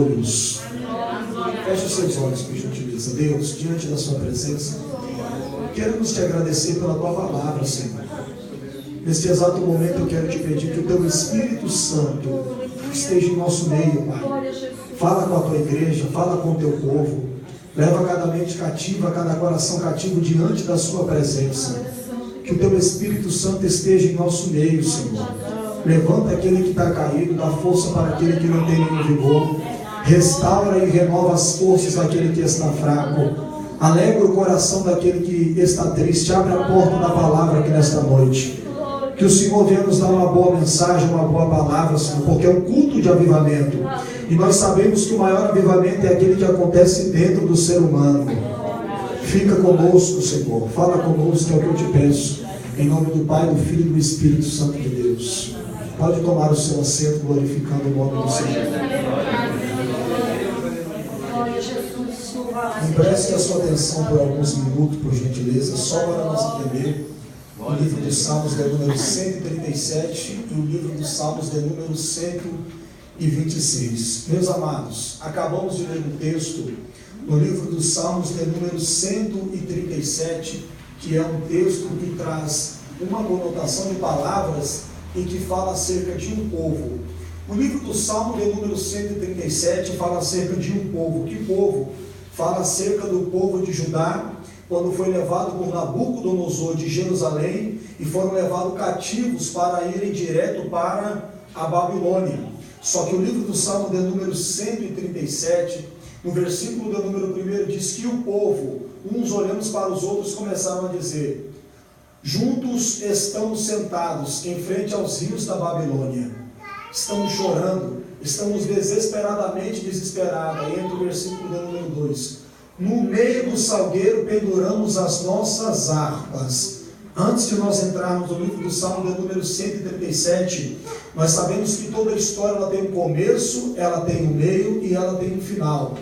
olhos. Feche os seus olhos, por gentileza. Deus, diante da sua presença, queremos te agradecer pela tua palavra, Senhor. Neste exato momento eu quero te pedir que o teu Espírito Santo esteja em nosso meio, Pai. Fala com a tua igreja, fala com o teu povo. Leva cada mente cativa, cada coração cativo diante da sua presença. Que o teu Espírito Santo esteja em nosso meio, Senhor. Levanta aquele que está caído, dá força para aquele que não tem nenhum vigor. Restaura e renova as forças daquele que está fraco. Alegra o coração daquele que está triste. Abre a porta da palavra aqui nesta noite. Que o Senhor venha nos dar uma boa mensagem, uma boa palavra, Senhor, porque é um culto de avivamento. E nós sabemos que o maior avivamento é aquele que acontece dentro do ser humano. Fica conosco, Senhor. Fala conosco, é o que eu te peço. Em nome do Pai, do Filho e do Espírito Santo de Deus. Pode tomar o seu assento, glorificando o nome do Senhor. Empreste a sua atenção por alguns minutos, por gentileza, só para nós entender o livro dos Salmos de número 137 e o livro dos Salmos de número 126. Meus amados, acabamos de ler um texto no livro dos Salmos de número 137, que é um texto que traz uma conotação de palavras e que fala acerca de um povo. O livro do Salmo de número 137 fala acerca de um povo. Que povo? Fala acerca do povo de Judá, quando foi levado por Nabucodonosor de Jerusalém e foram levados cativos para irem direto para a Babilônia. Só que o livro do Salmo de número 137, no versículo de número 1, diz que o povo, uns olhando para os outros, começaram a dizer: juntos estamos sentados em frente aos rios da Babilônia. Estamos chorando, estamos desesperadamente desesperados. Aí entra o versículo de número 2. No meio do salgueiro penduramos as nossas harpas. Antes de nós entrarmos no livro do Salmo de número 137, nós sabemos que toda a história ela tem um começo, ela tem um meio e ela tem um final.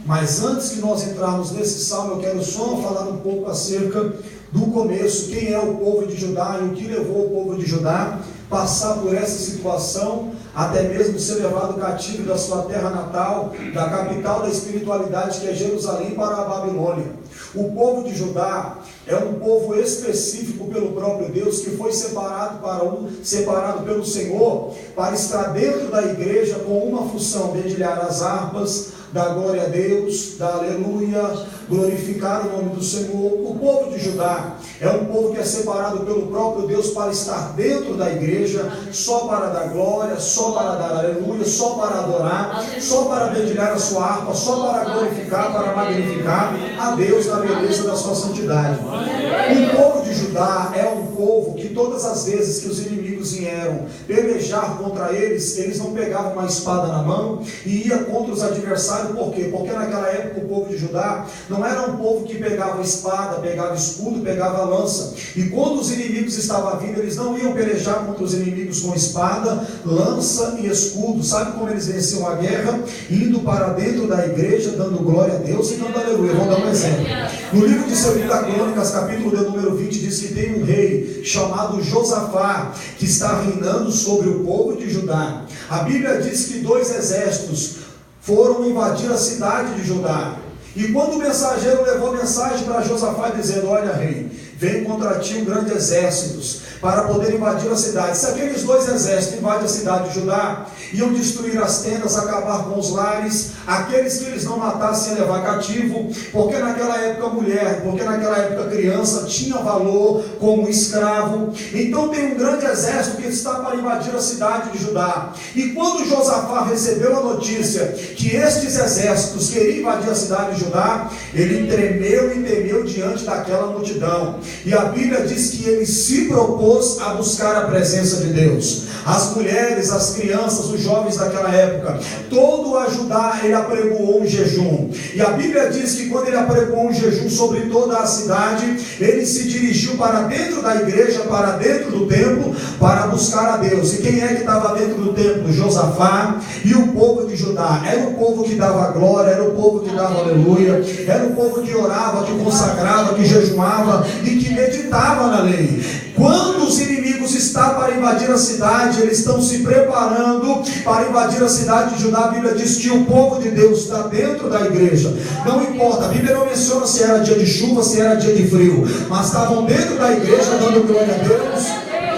Mas antes que nós entrarmos nesse salmo, eu quero só falar um pouco acerca do começo, quem é o povo de Judá e o que levou o povo de Judá a passar por essa situação, até mesmo ser levado cativo da sua terra natal, da capital da espiritualidade que é Jerusalém, para a Babilônia. O povo de Judá é um povo específico pelo próprio Deus, que foi separado pelo Senhor para estar dentro da igreja com uma função: dedilhar as harpas, dar glória a Deus, dar aleluia, glorificar o nome do Senhor. O povo de Judá é um povo que é separado pelo próprio Deus para estar dentro da igreja, só para dar glória, só para dar aleluia, só para adorar, só para dedilhar a sua harpa, só para glorificar, para magnificar a Deus na beleza da sua santidade. O povo de Judá é um povo que todas as vezes que os inimigos vieram pelejar contra eles, eles não pegavam uma espada na mão e ia contra os adversários. Por quê? Porque naquela época o povo de Judá não era um povo que pegava espada, pegava escudo, pegava lança. E quando os inimigos estavam vindo, eles não iam pelejar contra os inimigos com espada, lança e escudo. Sabe como eles venciam a guerra? Indo para dentro da igreja, dando glória a Deus e dando aleluia. Vamos dar um exemplo. No livro de 2 Crônicas, capítulo de número 20, diz que tem um rei chamado Josafá, que está reinando sobre o povo de Judá. A Bíblia diz que 2 exércitos foram invadir a cidade de Judá. E quando o mensageiro levou mensagem para Josafá dizendo: olha, rei, vem contra ti um grande exército para poder invadir a cidade. Se aqueles 2 exércitos invadem a cidade de Judá, iam destruir as tendas, acabar com os lares, aqueles que eles não matassem iam levar cativo, porque naquela época mulher, porque naquela época criança tinha valor como escravo. Então tem um grande exército que está para invadir a cidade de Judá. E quando Josafá recebeu a notícia que estes exércitos queriam invadir a cidade de Judá, ele tremeu e temeu diante daquela multidão. E a Bíblia diz que ele se propôs a buscar a presença de Deus. As mulheres, as crianças, os jovens daquela época, todo a Judá ele apregoou um jejum. E a Bíblia diz que quando ele apregoou um jejum sobre toda a cidade, ele se dirigiu para dentro da igreja, para dentro do templo, para buscar a Deus. E quem é que estava dentro do templo? Josafá e o povo de Judá. Era o povo que dava glória, era o povo que dava aleluia, era o povo que orava, que consagrava, que jejuava e que meditava na lei. Quando os inimigos inimigos está para invadir a cidade, eles estão se preparando para invadir a cidade de Judá. A Bíblia diz que o povo de Deus está dentro da igreja, não importa, a Bíblia não menciona se era dia de chuva, se era dia de frio, mas estavam dentro da igreja dando glória a Deus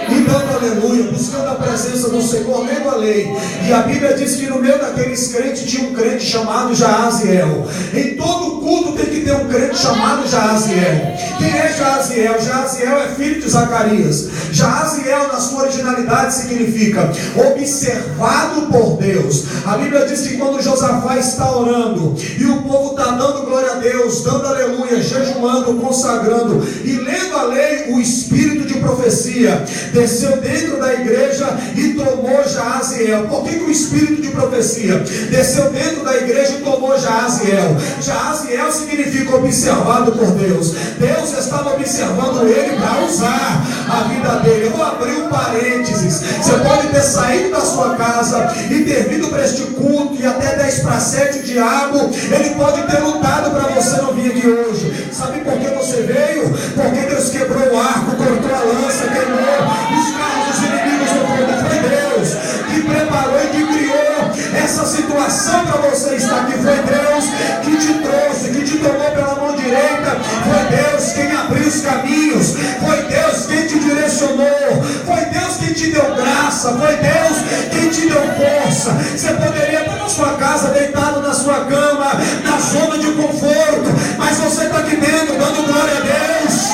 e dando aleluia, buscando a presença do Senhor, lendo a lei. E a Bíblia diz que no meio daqueles crentes tinha um crente chamado Jaaziel. Em todo culto tem que ter um crente chamado Jaaziel. Quem é Jaaziel? Jaaziel é filho de Zacarias. Jaaziel, na sua originalidade, significa observado por Deus. A Bíblia diz que quando Josafá está orando e o povo está dando glória a Deus, dando aleluia, jejuando, consagrando e lendo a lei, o espírito de profecia desceu dentro da igreja e tomou Jaaziel. Por que o espírito de profecia desceu dentro da igreja e tomou Jaaziel? Jaaziel significa observado por Deus. Deus estava observando ele para usar a vida dele. Eu vou abrir um parênteses. Você pode ter saído da sua casa e ter vindo para este culto e até 10:07 o diabo, ele pode ter lutado para você não vir aqui hoje. Sabe por que você veio? Porque Deus quebrou o arco, cortou a lança, queimou os carros dos inimigos do povo. Foi Deus que preparou e que criou essa situação para você estar aqui. Foi Deus que te trouxe, que te tomou pela mão direita. Foi Deus quem abriu os caminhos. Foi Deus quem te direcionou. Foi Deus quem te deu graça. Foi Deus quem te deu força. Você poderia estar na sua casa, deitado na sua cama, na zona de conforto, mas você está aqui dentro dando glória a Deus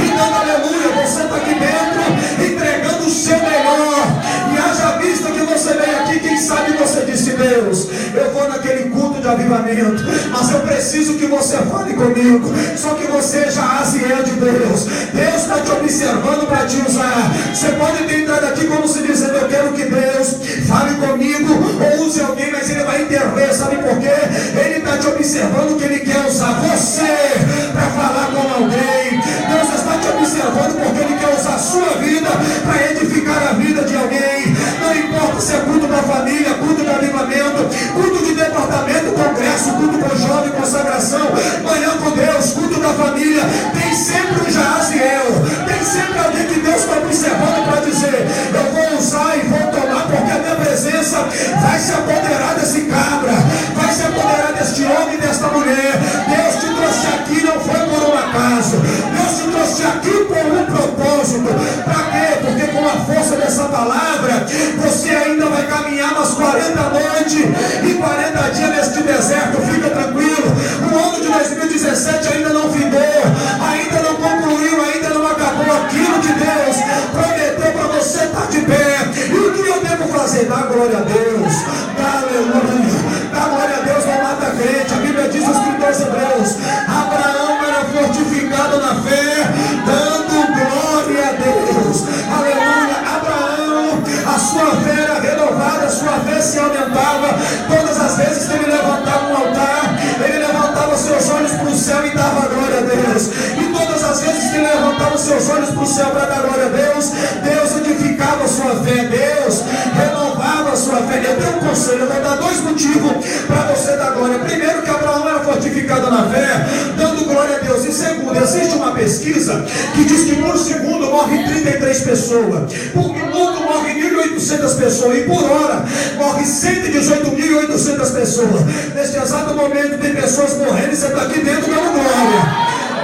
e dando aleluia. Você está aqui dentro entregando o seu melhor. E haja vista que você veio aqui, quem sabe você disse: Deus, eu vou naquele culto de avivamento, mas eu preciso que você fale comigo. Só que você já é de Deus. Deus está te observando para te usar. Você pode ter entrado aqui como se dizendo: eu quero que Deus fale comigo ou use alguém, mas ele vai intervir. Sabe por quê? Ele está te observando que ele quer usar você para falar com alguém. Deus está te observando porque ele quer usar a sua vida para edificar a vida de alguém. Não importa se é culto da família, culto de avivamento, culto de departamento, congresso, culto com jovem, consagração, manhã com Deus, culto da família, tem sempre um Jaaziel, tem sempre alguém que Deus está observando para dizer: eu vou usar e vou tomar, porque a minha presença vai se apoderar desse cabra, vai se apoderar deste homem e desta mulher. Deus te trouxe aqui, não foi por um acaso. Deus te trouxe aqui por um propósito. Para quê? Porque com a força dessa palavra, você ainda vai caminhar umas 40 noites e 40 dias neste deserto. Fica tranquilo, o ano de 2017 ainda não findou, ainda não concluiu, ainda não acabou. Aquilo que Deus prometeu para você estar de pé. E o que eu devo fazer? Dá glória a Deus, dá aleluia, dá glória a Deus, não mata crente. A Bíblia diz, os escritores hebreus: Abraão era fortificado na fé, dando glória a Deus. Aleluia. Abraão, a sua fé era renovada, a sua fé se aumentava. Todas as vezes que ele levantava um altar, ele levantava seus olhos para o céu e dava glória a Deus. E todas as vezes que ele levantava seus olhos para o céu para dar glória a Deus, Deus edificava a sua fé, Deus renovava a sua fé. Eu tenho um conselho, eu vou dar 2 motivos para você dar glória. Primeiro, que Abraão era fortificado na fé, dando glória a Deus. E segundo, existe uma pesquisa que diz que por segundo morre 33 pessoas, por minuto morre 1.800 pessoas, e por hora morre 118.800 pessoas. Neste exato momento tem pessoas morrendo e você está aqui dentro dando glória.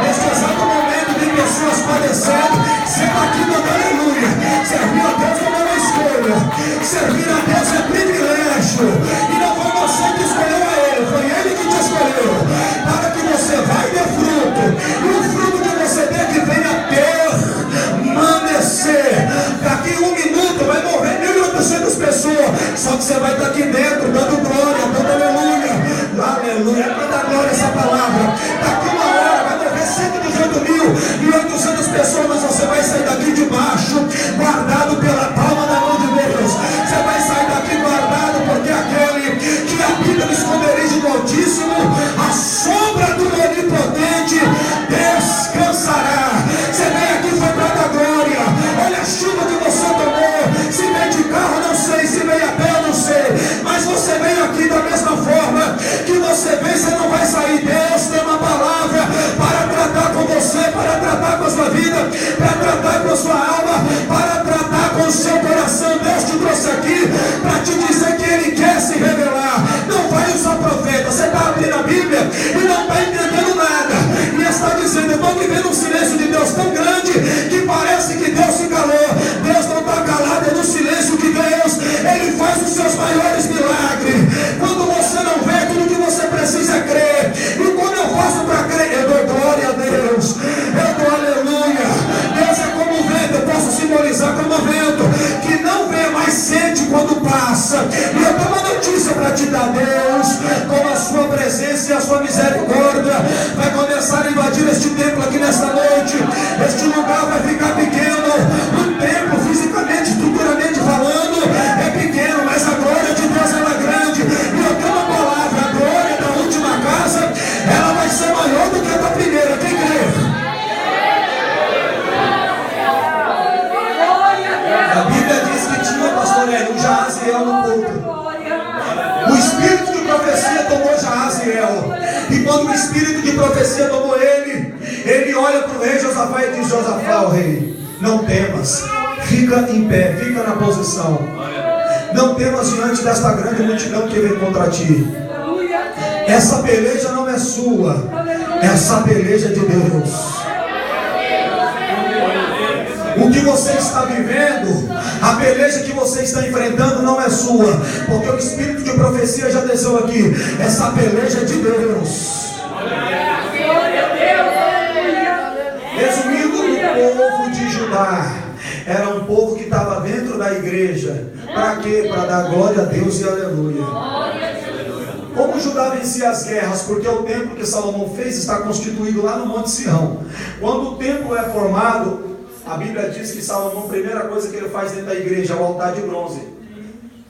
Neste exato momento tem pessoas padecendo, você está aqui dando aleluia. Servir a Deus não é uma escolha, servir a Deus é privilégio, e não foi você que escolheu a Ele, foi Ele que te escolheu, para que você vai ter fruto, e o fruto que você tem que venha permanecer. Daqui 1 minuto vai morrer 1.800 pessoas, só que você vai estar aqui dentro dando glória, dando aleluia, aleluia, manda glória essa palavra. Daqui 1 hora vai morrer 118.800 pessoas, mas você vai sair daqui debaixo, guardado pela palma da mão de Deus. Você vai sair daqui guardado, porque aquele que habita no esconderijo do Altíssimo, a sombra do Onipotente descansará. Você vem aqui foi para dar glória. Olha a chuva que você tomou. Se vem de carro, não sei. Se vem a pé, eu não sei. Mas você vem aqui da mesma forma que você vem, você não vai sair. Deus tem uma palavra para tratar com você, para tratar com a sua vida, para tratar com a sua alma, para tratar presença e a sua misericórdia vai começar a invadir este templo aqui nesta noite. Este lugar vai ficar pequeno. O templo, fisicamente, estruturalmente falando, é pequeno, mas a glória de Deus ela é grande. E eu tenho uma palavra: a glória da última casa, ela vai ser maior do que a da primeira. Quem crê? A Bíblia diz que tinha, pastor Hélio, um Jaziel no corpo. O espírito de profecia tomou Jaziel. E quando o espírito de profecia tomou ele, ele olha para o rei Josafá e diz: Josafá, o rei, não temas, fica em pé, fica na posição. Não temas diante desta grande multidão que vem contra ti. Essa peleja não é sua, essa peleja é de Deus. O que você está vivendo, a peleja que você está enfrentando não é sua, porque o espírito de profecia já desceu aqui. Essa peleja é de Deus. Resumindo, o povo de Judá era um povo que estava dentro da igreja. Para quê? Para dar glória a Deus e aleluia. Como Judá vencia as guerras? Porque o templo que Salomão fez está constituído lá no Monte Sião. Quando o templo é formado, a Bíblia diz que Salomão, a primeira coisa que ele faz dentro da igreja é o altar de bronze.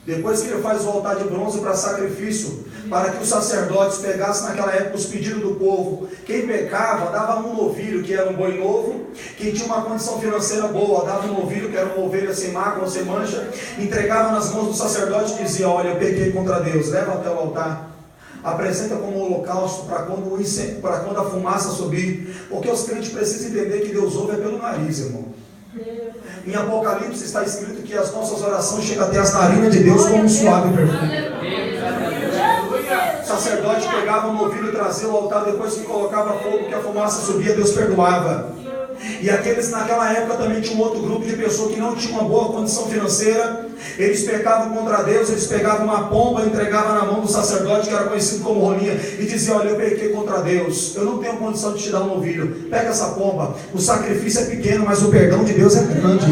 Depois que ele faz o altar de bronze para sacrifício, para que os sacerdotes pegassem naquela época os pedidos do povo. Quem pecava dava um novilho, que era um boi novo. Quem tinha uma condição financeira boa dava um novilho, que era uma ovelha sem mácula ou sem mancha. Entregava nas mãos do sacerdote e dizia: olha, eu pequei contra Deus, leva até o altar. Apresenta como holocausto para quando a fumaça subir. Porque os crentes precisam entender que Deus ouve é pelo nariz, irmão. Em Apocalipse está escrito que as nossas orações chegam até as narinas de Deus como um suave perfume. O sacerdote pegava um novilho e trazia ao altar. Depois que colocava fogo, que a fumaça subia, Deus perdoava. E aqueles naquela época também tinha um outro grupo de pessoas que não tinham uma boa condição financeira. Eles pecavam contra Deus. Eles pegavam uma pomba e entregavam na mão do sacerdote, que era conhecido como rolinha, e diziam: olha, eu pequei contra Deus, eu não tenho condição de te dar um novilho, pega essa pomba. O sacrifício é pequeno, mas o perdão de Deus é grande.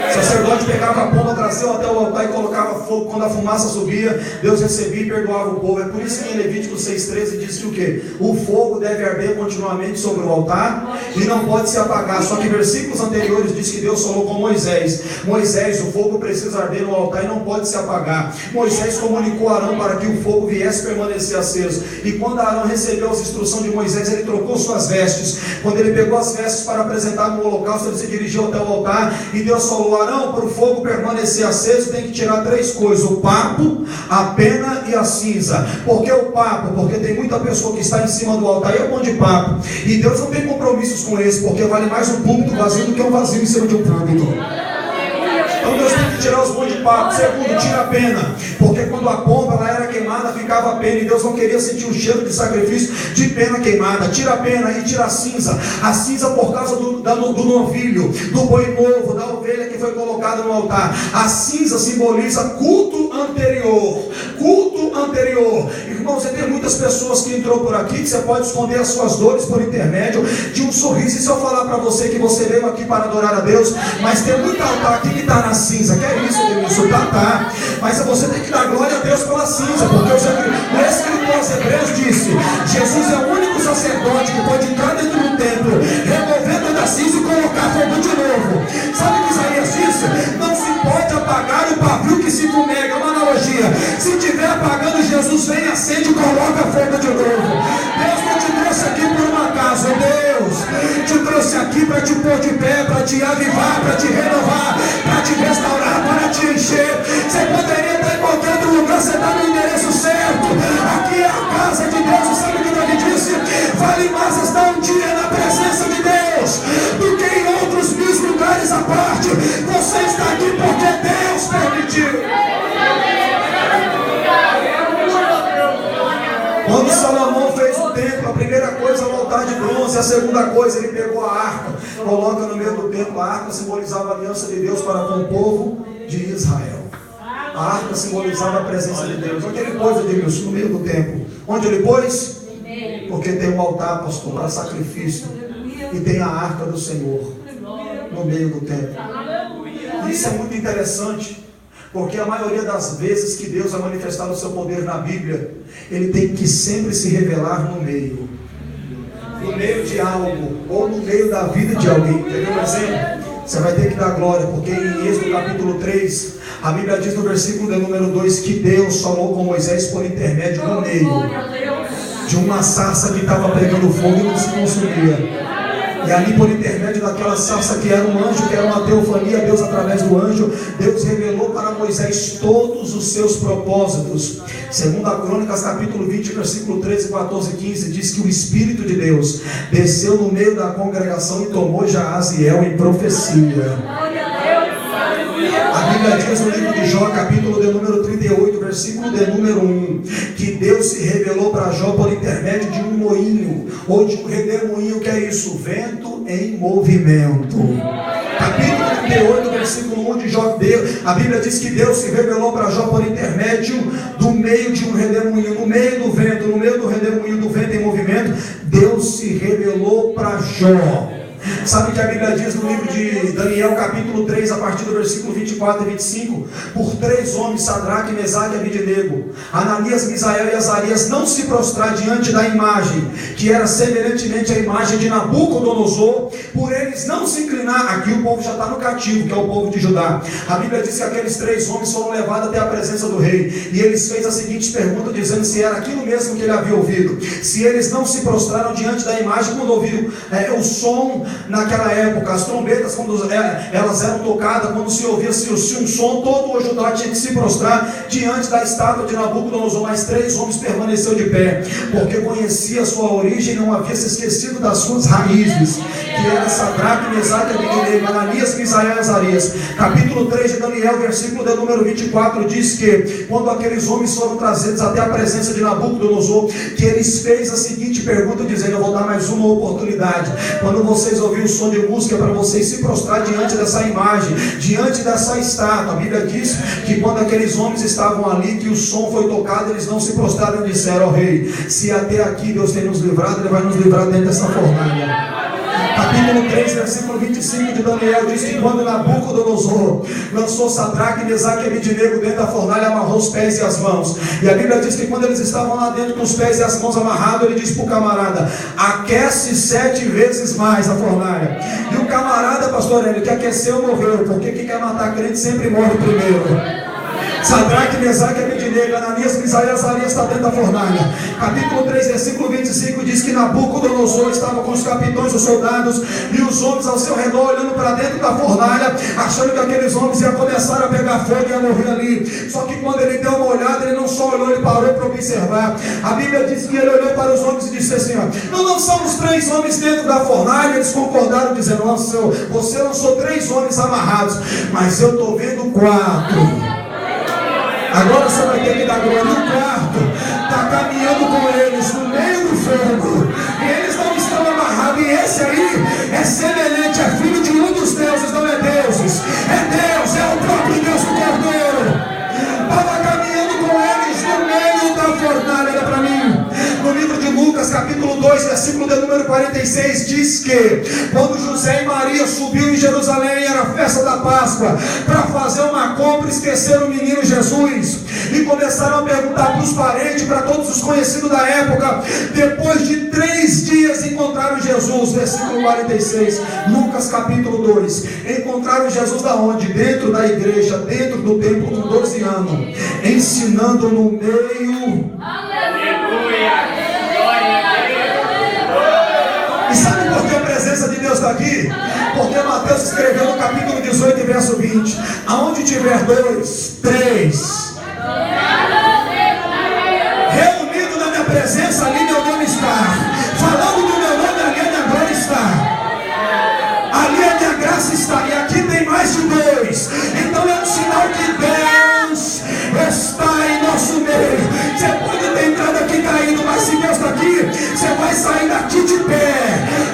O sacerdote pegava a pomba, trazia até o altar e colocava fogo. Quando a fumaça subia, Deus recebia e perdoava o povo. É por isso que em Levítico 6,13 diz que o quê? O fogo deve arder continuamente sobre o altar e não pode se apagar. Só que versículos anteriores diz que Deus falou com Moisés: Moisés, o fogo precisa arder no altar e não pode se apagar. Moisés comunicou a Arão para que o fogo viesse permanecer aceso. E quando Arão recebeu as instruções de Moisés, ele trocou suas vestes. Quando ele pegou as vestes para apresentar no holocausto, ele se dirigiu até o altar e Deus falou: Arão, para o fogo permanecer aceso, tem que tirar 3 coisas: o papo, a pena e a cinza. Por que o papo? Porque tem muita pessoa que está em cima do altar e é bom de papo. E Deus não tem compromissos com esse, porque vale mais um púlpito vazio do que um vazio em cima de um púlpito. Então Deus tem que tirar os bons de papo. Segundo, tira a pena, porque quando a pomba ela era queimada, ficava a pena, e Deus não queria sentir o cheiro de sacrifício de pena queimada. Tira a pena e tira a cinza. A cinza por causa do novilho, do boi novo, da ovelha que foi colocada no altar. A cinza simboliza culto anterior. Culto anterior. Irmão, você tem muitas pessoas que entrou por aqui, que você pode esconder as suas dores por intermédio de um sorriso. E se eu falar para você que você veio aqui para adorar a Deus, mas tem muito altar aqui que está na cinza. Que é isso, Denilson? Tá. Mas você tem que dar glória a Deus pela cinza, porque o escritor aos Hebreus disse: Jesus é o único sacerdote que pode entrar dentro do templo, remover toda a cinza e colocar fogo de novo. Sabe o que Isaías disse? Não se pode apagar o pavio que se fumega. É uma analogia. Se estiver apagando, Jesus vem, acende e coloca fogo de novo. Deus não te trouxe aqui por um acaso. Deus te trouxe aqui para te pôr de pé, para te avivar, para te renovar, para te restaurar, para te encher. Você poderia estar em qualquer outro lugar, você está no endereço certo. Aqui é a casa de Deus. E sabe o que Davi disse? Vale mais estar um dia na presença de Deus do que em outros 1000 lugares à parte. Você está aqui porque Deus permitiu. Quando Salomão fez o templo, a primeira coisa é o altar de bronze. A segunda coisa, ele pegou a arca, coloca no meio do templo. A arca simbolizava a aliança de Deus para com o povo de Israel. A arca simbolizava a presença de Deus. Onde ele pôs, Deus? No meio do templo. Onde ele pôs? Porque tem um altar, pastor, para sacrifício. E tem a arca do Senhor no meio do templo. Isso é muito interessante, Porque a maioria das vezes que Deus vai manifestar o seu poder na Bíblia, Ele tem que sempre se revelar no meio de algo, ou no meio da vida de alguém. Entendeu o exemplo? Você vai ter que dar glória, porque em Êxodo capítulo 3, a Bíblia diz no versículo de número 2 que Deus falou com Moisés por intermédio no meio de uma sarça que estava pegando fogo e não se consumia. E ali, por intermédio daquela sarça que era um anjo, que era uma teofania, Deus, através do anjo, Deus revelou para Moisés todos os seus propósitos. Segundo a Crônicas, capítulo 20, versículo 13, 14 e 15, diz que o Espírito de Deus desceu no meio da congregação e tomou Jaaziel em profecia. A Bíblia diz no livro de Jó, capítulo de número 38, versículo de número 1, que Deus se revelou para Jó por intermédio de um moinho, ou de um redemoinho, que é isso? Vento em movimento. Capítulo 38, versículo 1 de Jó, a Bíblia diz que Deus se revelou para Jó por intermédio do meio de um redemoinho, no meio do vento, no meio do redemoinho do vento em movimento, Deus se revelou para Jó. Sabe o que a Bíblia diz no livro de Daniel, capítulo 3, a partir do versículo 24 e 25? Por 3 homens, Sadraque, Mesaque e Abednego, Ananias, Misael e Azarias, não se prostrar diante da imagem, que era semelhantemente à imagem de Nabucodonosor, por eles não se inclinar. Aqui o povo já está no cativo, que é o povo de Judá. A Bíblia diz que aqueles 3 homens foram levados até a presença do rei, e eles fez a seguinte pergunta, dizendo se era aquilo mesmo que ele havia ouvido. Se eles não se prostraram diante da imagem quando ouviram o som. Naquela época, as trombetas, quando elas eram tocadas, quando se ouvia um som, todo o Judá tinha que se prostrar diante da estátua de Nabucodonosor. Mas 3 homens permaneceram de pé, porque conhecia a sua origem e não havia se esquecido das suas raízes, que era Sadraque, Mesaque e Abednego, Ananias, Misael e Azarias. Capítulo 3 de Daniel, versículo de número 24, diz que quando aqueles homens foram trazidos até a presença de Nabucodonosor, que eles fez a seguinte pergunta, dizendo: eu vou dar mais uma oportunidade. Quando vocês ouviu o som de música, para vocês se prostrar diante dessa imagem, diante dessa estátua. A Bíblia diz que quando aqueles homens estavam ali, que o som foi tocado, eles não se prostraram e disseram: ó rei, se até aqui Deus tem nos livrado, Ele vai nos livrar dentro dessa fornalha. Capítulo 3, versículo 25 de Daniel diz que quando Nabucodonosor lançou Sadraque, Mesaque e Abednego dentro da fornalha, amarrou os pés e as mãos. E a Bíblia diz que quando eles estavam lá dentro com os pés e as mãos amarrados, ele disse para o camarada: aquece 7 vezes mais a fornalha. E o camarada, pastor, ele que aqueceu morreu, porque quem quer matar crente sempre morre primeiro. Sadraque, Mesaque e Abednego, Ananias, Misael e Azarias está dentro da fornalha. Capítulo 3, versículo 25 diz que Nabucodonosor estava com os capitães, os soldados e os homens ao seu redor, olhando para dentro da fornalha, achando que aqueles homens iam começar a pegar fogo e a morrer ali. Só que quando ele deu uma olhada, ele não só olhou, ele parou para observar. A Bíblia diz que ele olhou para os homens e disse assim: ó, não lançamos 3 homens dentro da fornalha? Eles concordaram, dizendo: você lançou 3 homens amarrados, mas eu estou vendo 4. Agora você vai ter que dar glória. O 4 está caminhando com eles no meio do fogo, e eles não estão amarrados. E esse aí é semelhante, é filho de um dos deuses, não é deuses, é Deus, é o próprio Deus do Cordeiro. Estava caminhando com eles no meio da fornalha. Olha para mim, no livro de Lucas, capítulo 2, versículo de número 46, diz que quando José e Maria subiu em Jerusalém, era a festa da Páscoa, para fazer uma compra, esqueceram o menino Jesus, e começaram a perguntar para os parentes, para todos os conhecidos da época. Depois de 3 dias encontraram Jesus, versículo 46, Lucas capítulo 2, encontraram Jesus da onde? Dentro da igreja, dentro do templo, com 12 anos, ensinando no meio. Aleluia! E sabe por que a presença de Deus está aqui? Porque Mateus escreveu no capítulo 18, verso 20: aonde tiver 2, 3 reunido na minha presença, ali meu nome está. Falando do meu nome, ali a minha glória está. Ali a minha graça está. E aqui tem mais de 2. Então é um sinal que Deus está em nosso meio. Você pode ter entrado aqui caído, mas se Deus está aqui, você vai sair daqui de pé.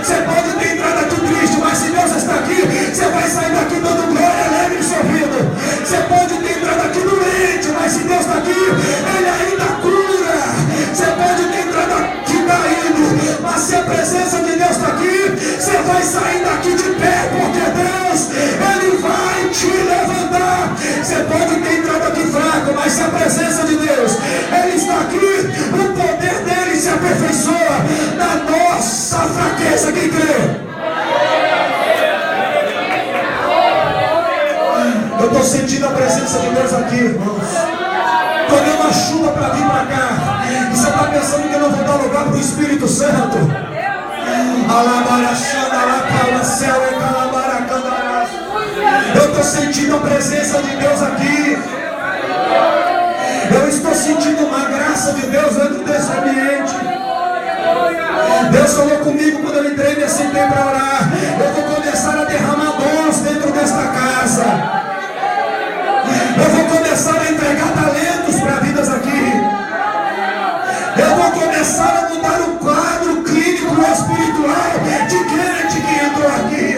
Você pode ter entrado aqui triste, mas se Deus está aqui, você vai sair daqui dando glória, alegre e sorrindo. Você pode ter entrado aqui doente, mas se Deus está aqui, Ele ainda cura. Você pode ter entrado aqui caído, mas se a presença de Deus está aqui, você vai sair daqui de pé, porque Deus, Ele vai te levantar. Você pode ter entrado jogar para o Espírito Santo. Eu estou sentindo a presença de Deus aqui. Eu estou sentindo uma graça de Deus dentro desse ambiente. Deus falou comigo quando eu entrei e me sentei para orar. Eu vou começar a derramar dons dentro desta casa. Eu vou começar a entregar talentos para vidas aqui. Eu vou começar a mudar o quadro clínico espiritual de crente que entrou aqui.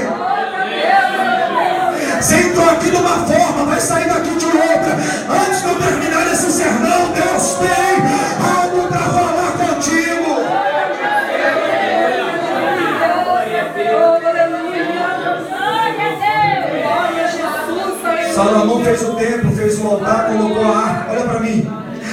Você entrou aqui de uma forma, vai sair daqui de outra. Antes de eu terminar esse sermão, Deus tem algo para falar contigo. Salomão fez o templo, fez o altar, colocou a arca. Olha para mim.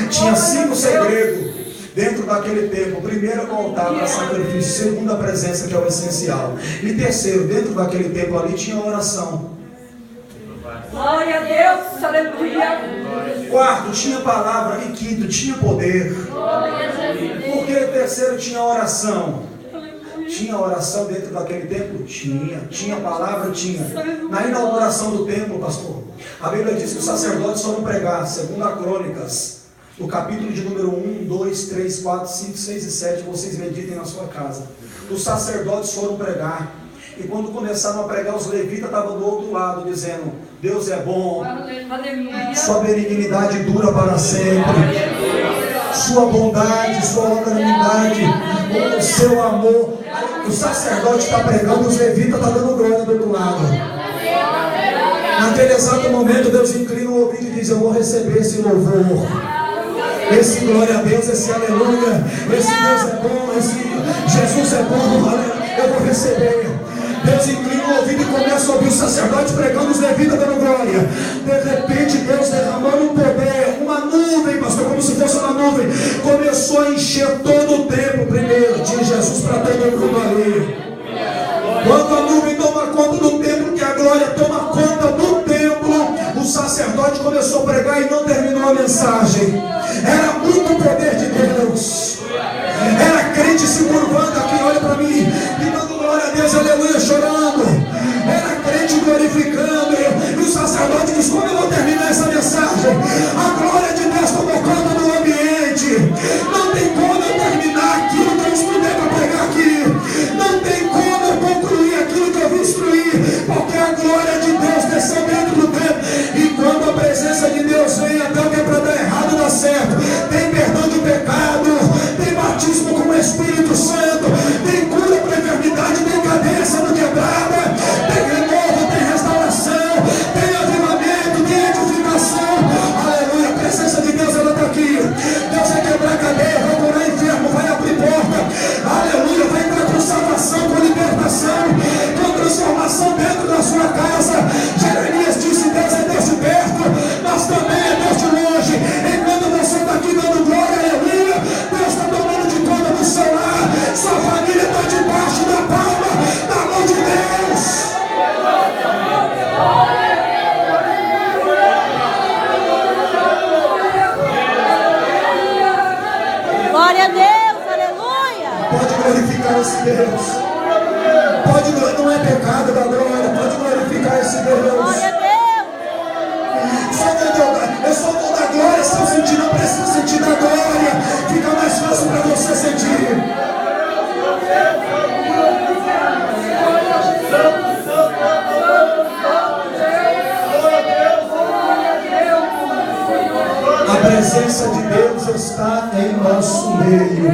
Tinha 5 segredos dentro daquele templo. O primeiro é o altar para sacrifício. Segundo, a presença, que é o essencial. E terceiro, dentro daquele templo ali tinha a oração. Glória a Deus, aleluia. Quarto, tinha palavra. E quinto, tinha poder. Por que terceiro tinha oração? Tinha oração dentro daquele templo? Tinha palavra? Tinha. Na inauguração do templo, pastor, a Bíblia diz que os sacerdotes foram pregar, segundo a Crônicas, no capítulo de número 1, 2, 3, 4, 5, 6 e 7, vocês meditem na sua casa. Os sacerdotes foram pregar, e quando começaram a pregar, os levitas estavam do outro lado, dizendo: Deus é bom, sua benignidade dura para sempre, sua bondade, sua longanimidade, o seu amor. O sacerdote está pregando, os levitas estão dando glória do outro lado. Naquele exato momento, Deus inclina o ouvido e diz: eu vou receber esse louvor, esse glória a Deus, esse aleluia, esse Deus é bom, esse Jesus é bom, eu vou receber. Deus inclina o ouvido e começa a ouvir o sacerdote pregando, os levitas dando glória. De repente, Deus derramando um poder, uma nuvem, pastor, como se fosse uma nuvem, começou a encher todo o templo. Primeiro, tinha Jesus para todo mundo ali. Quando a nuvem toma conta do templo, que a glória toma conta do templo, o sacerdote começou a pregar e não terminou a mensagem. Era muito poder de Deus. Era crente se curvando aqui, olha para mim, e dando glória a Deus, aleluia, chorando. Era crente glorificando. E o sacerdote diz: como eu vou terminar essa mensagem? A glória de Deus tomou conta do ambiente. Não tem como eu terminar aquilo que eu estudei para pregar aqui. Não tem como eu concluir aquilo que eu vim instruir, porque a glória de Deus desceu dentro do templo. E quando a presença de Deus vem, até o que é para dar errado dá certo. Tem perdão de pecado, tem batismo com o Espírito Santo, tem cura para a enfermidade, tem cadeia sendo quebrada, tem renovo, tem restauração, tem avivamento, tem edificação. Aleluia, a presença de Deus, ela está aqui. Deus vai quebrar cadeia, vai curar enfermo, vai abrir porta. Aleluia, vai entrar com salvação, com libertação, com transformação dentro da sua casa. Jeremias disse: Deus é Deus de perto, mas também é Deus de longe. Enquanto você está aqui dando glória, aleluia, Deus está tomando de conta do seu lar. Sua família está debaixo da palma da mão de Deus. Glória a Deus, aleluia. Pode glorificar esse Deus. Pode, não é pecado da glória. Pode glorificar esse Deus. Glória a Deus. Eu só vou dar glória se eu sentir, não preciso sentir da glória. Fica mais fácil para você sentir. A presença de Deus está em nosso meio.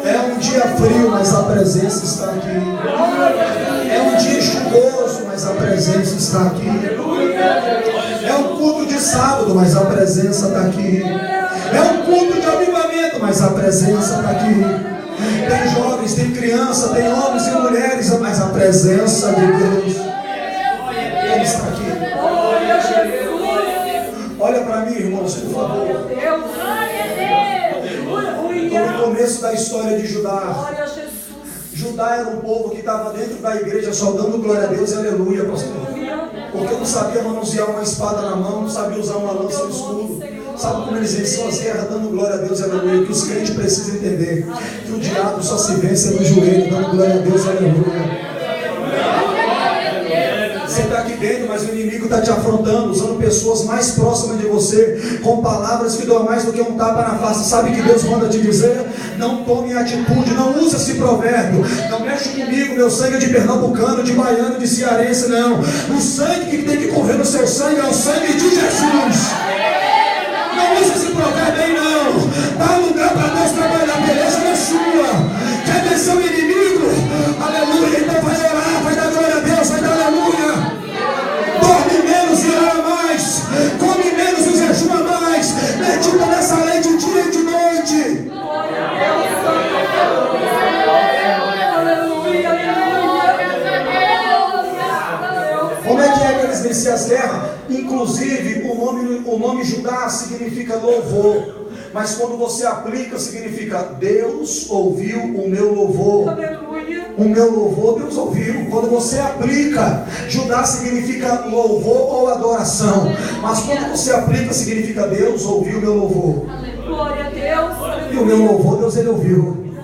É um dia frio, mas a presença está aqui. É um dia chuvoso, mas a presença está aqui. É um culto de sábado, mas a presença está aqui. É um culto de avivamento, mas a presença está aqui. Tem jovens, tem criança, tem homens e mulheres, mas a presença de Deus, Ele está aqui. Olha para mim, irmãos, por favor. No começo da história de Judá, Judá era um povo que estava dentro da igreja só dando glória a Deus e aleluia, pastor. Porque não sabia manusear uma espada na mão, não sabia usar uma lança no escudo. Sabe como eles venciam as guerras? Dando glória a Deus, aleluia. Que os crentes precisam entender que o diabo só se vence no joelho, dando glória a Deus, aleluia. Você está aqui dentro, mas o inimigo está te afrontando, usando pessoas mais próximas de você, com palavras que doam mais do que um tapa na face. Sabe que Deus manda te dizer? Não tome atitude, não use esse provérbio. Não mexe comigo, meu sangue é de pernambucano, de baiano, de cearense, não. O sangue que tem que correr no seu sangue é o sangue de Jesus. Não use esse provérbio aí, não. Dá lugar para Deus trabalhar, beleza não é sua. Quer vencer o inimigo? Aleluia, então vai orar, vai dar glória a Deus, vai dar aleluia. Dorme menos e ora mais. Come menos e jejuma mais. Medita nessa lei de dia e de noite. Como é que eles venciam as guerras? Inclusive, o nome Judá significa louvor. Mas quando você aplica, significa Deus ouviu o meu louvor. O meu louvor Deus ouviu. Quando você aplica, Judá significa louvor ou adoração. Mas quando você aplica, significa Deus ouviu o meu louvor. Glória a Deus. E o meu louvor, Deus ele ouviu.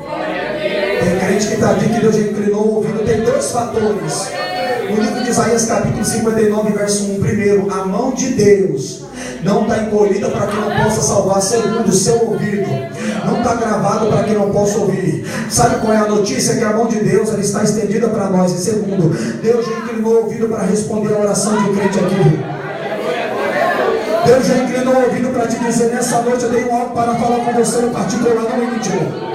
Tem crente que está aqui que Deus já inclinou o ouvido. Tem dois fatores. No livro de Isaías, capítulo 59, verso 1. Primeiro, a mão de Deus não está encolhida para que não possa salvar. Segundo, o seu ouvido não está gravado para que não possa ouvir. Sabe qual é a notícia? Que a mão de Deus ela está estendida para nós. E segundo, Deus já inclinou o ouvido para responder a oração de um crente aqui. Deus já inclinou o ouvido para te dizer: nessa noite eu tenho algo para falar com você no particular, não é mentira.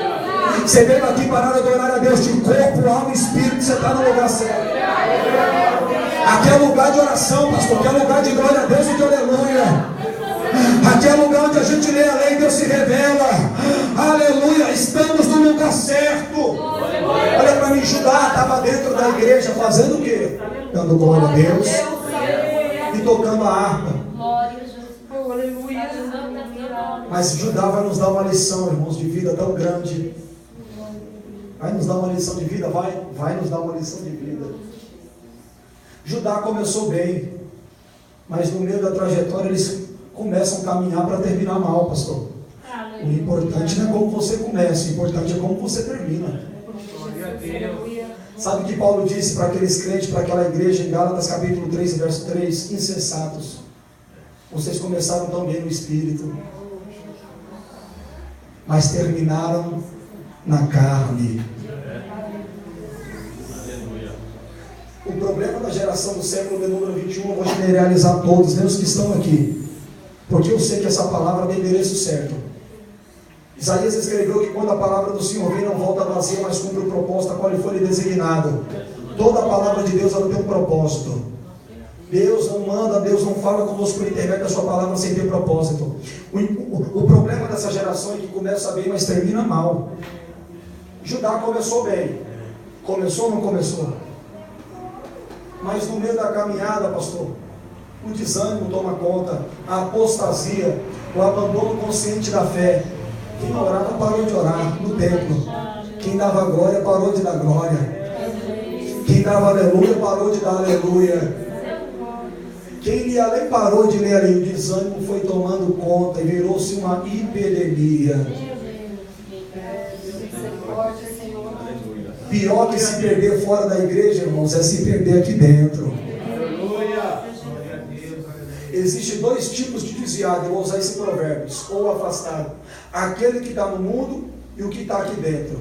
Você veio aqui para adorar a Deus de corpo, alma e espírito. Você está no lugar certo. Aqui é lugar de oração, pastor. Aqui é lugar de glória a Deus e de aleluia. Aqui é lugar onde a gente lê a lei e Deus se revela. Aleluia. Estamos no lugar certo. Olha para mim, Judá estava dentro da igreja fazendo o quê? Dando glória a Deus e tocando a harpa. Mas Judá vai nos dar uma lição, irmãos, de vida tão grande. Vai nos dar uma lição de vida? Vai nos dar uma lição de vida. Judá começou bem, mas no meio da trajetória eles começam a caminhar para terminar mal, pastor. O importante não é como você começa, o importante é como você termina. Sabe o que Paulo disse para aqueles crentes, para aquela igreja em Gálatas capítulo 3, verso 3? Insensatos. Vocês começaram tão bem no espírito, mas terminaram na carne. O problema da geração do século de número 21, eu vou generalizar todos, nem os que estão aqui, porque eu sei que essa palavra tem endereço certo. Isaías escreveu que quando a palavra do Senhor vem, não volta vazia, mas cumpre o propósito a qual ele foi designado. Toda a palavra de Deus ela tem um propósito. Deus não manda, Deus não fala conosco por intermédio da sua palavra sem ter propósito. O problema dessa geração é que começa bem, mas termina mal. Judá começou bem. Começou ou não começou? Mas no meio da caminhada, pastor, o desânimo toma conta, a apostasia, o abandono consciente da fé. Quem orava parou de orar no templo. Quem dava glória parou de dar glória. Quem dava aleluia parou de dar aleluia. Quem lia a lei parou de ler a lei. O desânimo foi tomando conta e virou-se uma epidemia. Pior que se perder fora da igreja, irmãos, é se perder aqui dentro. Existem dois tipos de desviado, eu vou usar esse provérbio, ou afastado. Aquele que está no mundo e o que está aqui dentro.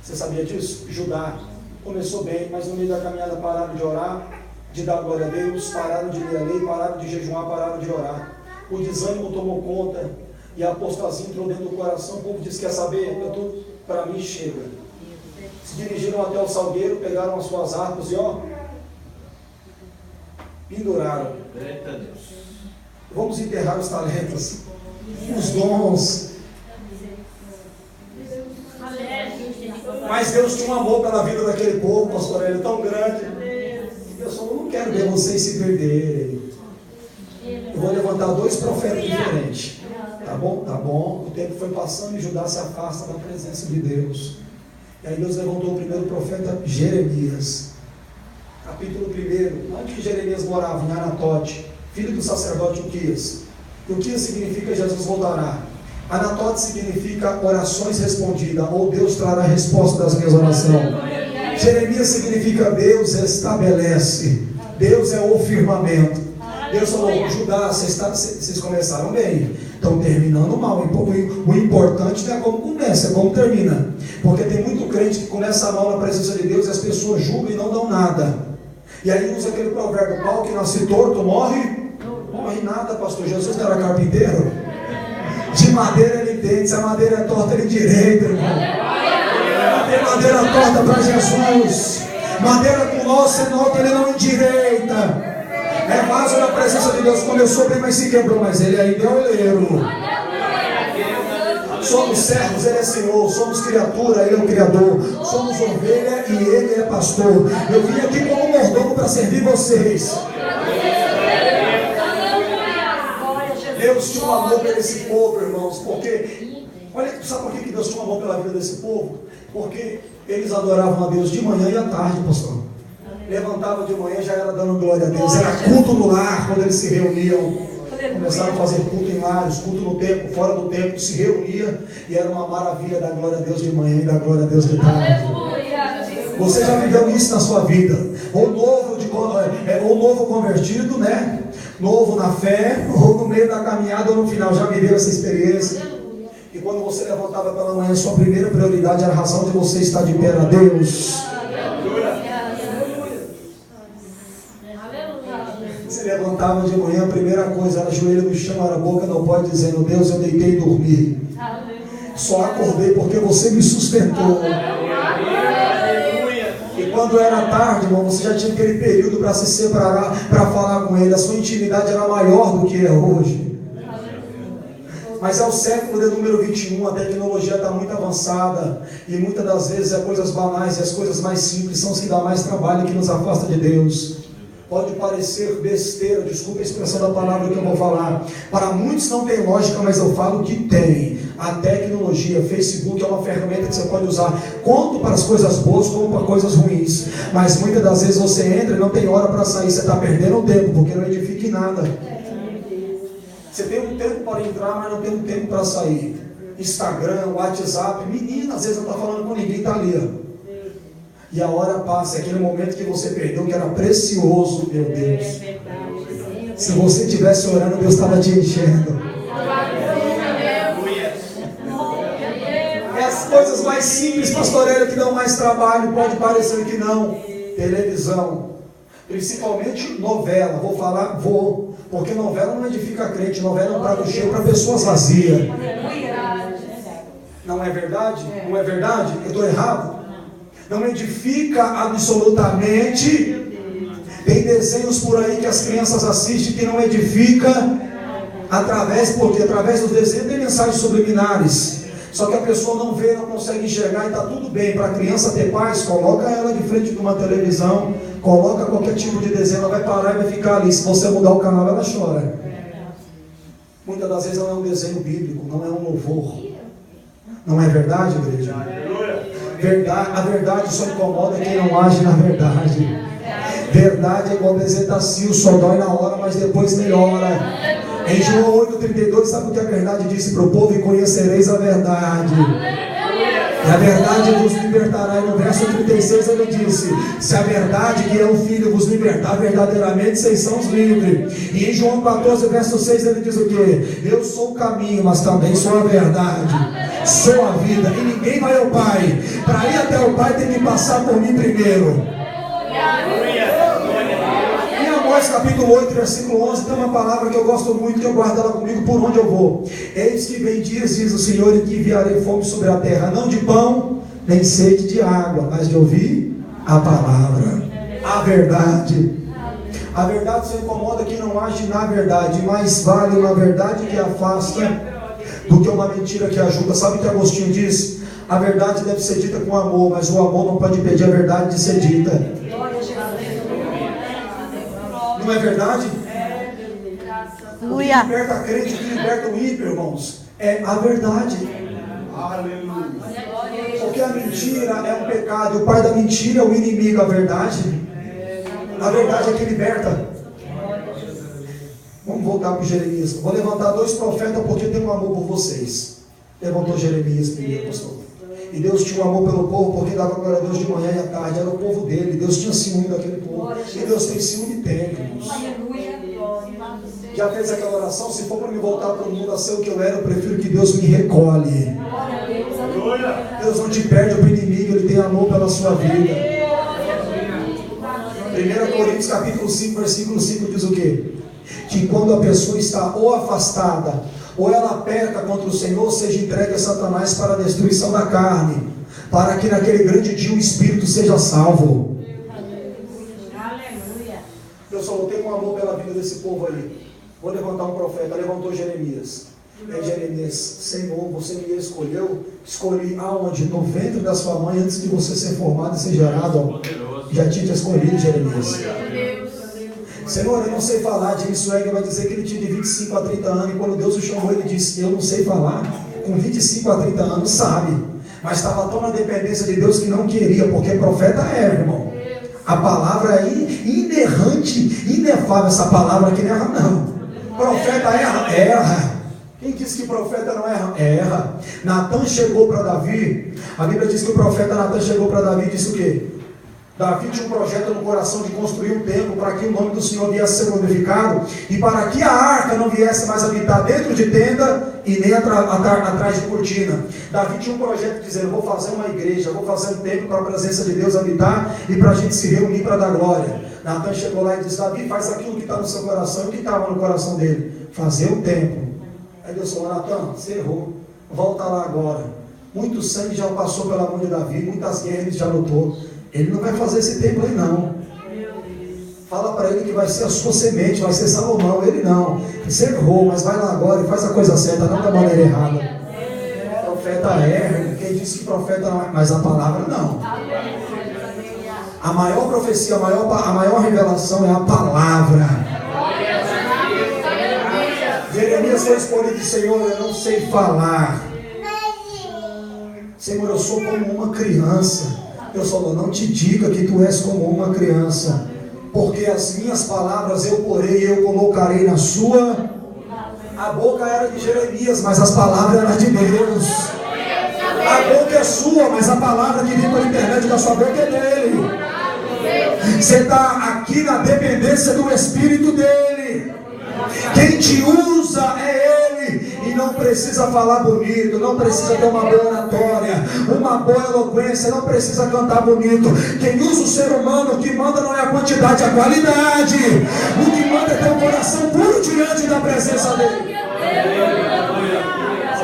Você sabia disso? Judá começou bem, mas no meio da caminhada pararam de orar, de dar glória a Deus, pararam de ler a lei, pararam de jejuar, pararam de orar. O desânimo tomou conta e a apostasia entrou dentro do coração. O povo disse: quer saber? Para mim chega. Se dirigiram até o salgueiro, pegaram as suas harpas e penduraram. Vamos enterrar os talentos, os dons. Mas Deus tinha um amor pela vida daquele povo, pastor Hélio, tão grande. Eu só não quero ver vocês se perderem. Eu vou levantar dois profetas diferentes. Tá bom? Tá bom. O tempo foi passando e Judá se afasta da presença de Deus. E aí Deus levantou o primeiro profeta, Jeremias. Capítulo 1. Onde que Jeremias morava? Em Anatote, filho do sacerdote Uquias. O que significa Jesus voltará? Anatote significa orações respondidas, ou Deus trará a resposta das minhas orações. Jeremias significa Deus estabelece, Deus é o firmamento. Deus falou: Judá, vocês começaram bem, estão terminando mal. O importante não é como começa, é como termina. Porque tem muito crente que começa mal na presença de Deus e as pessoas julgam e não dão nada. E aí usa aquele provérbio: pau que nasce torto morre nada, pastor. Jesus não era carpinteiro? De madeira ele entende, se a madeira é torta ele endireita, irmão. Tem madeira torta para Jesus, madeira com nó sem nota ele não endireita. É vaso na presença de Deus, começou bem, mas se quebrou, mas ele ainda é oleiro. Somos servos, ele é Senhor. Somos criatura, ele é o Criador. Somos ovelha e ele é pastor. Eu vim aqui como mordomo para servir vocês. Deus tinha um amor pelo esse povo, irmãos, porque, olha, sabe por que Deus tinha um amor pela vida desse povo? Porque eles adoravam a Deus de manhã e à tarde, pastor. Levantava de manhã, já era dando glória a Deus. Era culto no lar, quando eles se reuniam. Começaram a fazer culto em lares, culto no templo, fora do templo, se reunia. E era uma maravilha da glória a Deus de manhã e da glória a Deus de tarde. Você já viveu isso na sua vida? Ou novo convertido, né? Novo na fé, ou no meio da caminhada, ou no final. Já viveu essa experiência? E quando você levantava pela manhã, sua primeira prioridade era a razão de você estar de pé a Deus. Você levantava de manhã, a primeira coisa era joelho no chão, era a boca no pó, dizendo: Deus, eu deitei e dormi. Só acordei porque você me sustentou. E quando era tarde, irmão, você já tinha aquele período para se separar, para falar com ele. A sua intimidade era maior do que é hoje. Mas é o século de número 21, a tecnologia está muito avançada. E muitas das vezes é coisas banais e as coisas mais simples são as que dão mais trabalho e que nos afasta de Deus. Pode parecer besteira, desculpa a expressão da palavra que eu vou falar. Para muitos não tem lógica, mas eu falo que tem. A tecnologia, Facebook é uma ferramenta que você pode usar tanto para as coisas boas como para coisas ruins. Mas muitas das vezes você entra e não tem hora para sair, você está perdendo o tempo, porque não edifica em nada. Você tem um tempo para entrar, mas não tem um tempo para sair. Instagram, WhatsApp, menina, às vezes não está falando com ninguém, está ali, ó. E a hora passa, é aquele momento que você perdeu, que era precioso, meu Deus. Se você estivesse orando, Deus estava te enchendo. É as coisas mais simples, pastoreira, que dão mais trabalho, pode parecer que não. Televisão, principalmente novela, porque novela não edifica crente, novela é um prato cheio para pessoas vazias. Não é verdade? Não é verdade? Eu estou errado? Não edifica absolutamente. Tem desenhos por aí que as crianças assistem que não edifica porque através dos desenhos tem mensagens subliminares. Só que a pessoa não vê, não consegue enxergar e está tudo bem. Para a criança ter paz, coloca ela de frente de uma televisão, coloca qualquer tipo de desenho, ela vai parar e vai ficar ali. Se você mudar o canal, ela chora. Muitas das vezes não é um desenho bíblico, não é um louvor. Não é verdade, igreja? A verdade só incomoda quem não age na verdade. Verdade é igual bezetacil, só dói na hora, mas depois melhora. Em João 8,32, sabe o que a verdade disse para o povo? E conhecereis a verdade. E a verdade vos libertará. E no verso 36 ele disse: se a verdade que é o Filho vos libertar verdadeiramente, vocês são os livres. E em João 14, verso 6 ele diz o quê? Eu sou o caminho, mas também sou a verdade, sou a vida, e ninguém vai ao Pai. Para ir até o Pai tem que passar por mim primeiro. Em Amós capítulo 8, versículo 11, tem uma palavra que eu gosto muito, que eu guardo ela comigo por onde eu vou. Eis que vem dias, diz o Senhor, em que enviarei fome sobre a terra, não de pão, nem sede de água, mas de ouvir a palavra, a verdade. A verdade só incomoda quem não age na verdade. Mais vale uma verdade que afasta do que uma mentira que ajuda. Sabe o que Agostinho diz? A verdade deve ser dita com amor, mas o amor não pode impedir a verdade de ser dita. Não é verdade? O que liberta a crente, o que liberta o ímpio, irmãos, é a verdade. Aleluia. Porque a mentira é um pecado, e o pai da mentira é o inimigo. A verdade é que liberta. Vamos voltar para Jeremias. Vou levantar 2 profetas porque tem um amor por vocês. Levantou Jeremias primeiro, pastor. E Deus tinha um amor pelo povo porque dava glória a Deus de manhã e à tarde. Era o povo dele. Deus tinha ciúme daquele povo. E Deus tem ciúme, tem, irmãos. Já fez aquela oração? Se for para me voltar para o mundo a ser o que eu era, eu prefiro que Deus me recolhe. Deus não te perde para o inimigo, Ele tem amor pela sua vida. 1 Coríntios capítulo 5, versículo 5 diz o quê? Que quando a pessoa está ou afastada, ou ela peca contra o Senhor, seja entregue a Satanás para a destruição da carne, para que naquele grande dia o Espírito seja salvo. Eu só tenho um amor pela vida desse povo aí. Vou levantar um profeta. Levantou Jeremias. Jeremias, Senhor, você me escolheu. Escolhi aonde? No ventre da sua mãe, antes de você ser formado e ser gerado. Já tinha te escolhido, Jeremias. Senhor, eu não sei falar. Jim Swagger vai dizer que ele tinha de 25 a 30 anos. E quando Deus o chamou, ele disse: eu não sei falar. Com 25 a 30 anos, sabe. Mas estava tão na dependência de Deus que não queria. Porque profeta é, irmão. A palavra é inerrante, inefável. Essa palavra aqui não erra, não. Profeta erra, erra. Quem disse que profeta não erra? Erra. Natan chegou para Davi. A Bíblia diz que o profeta Natan chegou para Davi e disse o quê? Davi tinha um projeto no coração de construir um templo para que o nome do Senhor viesse a ser glorificado e para que a arca não viesse mais habitar dentro de tenda e nem atrás de cortina. Davi tinha um projeto dizendo: vou fazer uma igreja, vou fazer um templo para a presença de Deus habitar e para a gente se reunir para dar glória. Natan chegou lá e disse: Davi, faz aquilo que está no seu coração. E o que estava no coração dele? Fazer um templo. Aí Deus falou: Natan, você errou, volta lá agora. Muito sangue já passou pela mão de Davi, muitas guerras ele já lutou. Ele não vai fazer esse templo aí não. Fala para ele que vai ser a sua semente, vai ser Salomão. Ele não. Você errou, mas vai lá agora e faz a coisa certa, não da maneira errada. Profeta erra, quem disse que profeta não é, mas a palavra não. A maior profecia, a maior revelação é a palavra. Jeremias foi escolhido: Senhor, eu não sei falar. Senhor, eu sou como uma criança. Deus falou: não te diga que tu és como uma criança, porque as minhas palavras eu porei e eu colocarei na sua. A boca era de Jeremias, mas as palavras eram de Deus. A boca é sua, mas a palavra que vem pela internet da sua boca é dele. Você está aqui na dependência do Espírito dele. Quem te usa é Ele. E não precisa falar bonito, não precisa ter uma boa oratória, uma boa eloquência, não precisa cantar bonito. Quem usa o ser humano, o que manda não é a quantidade, é a qualidade. O que manda é ter um coração puro diante da presença dele.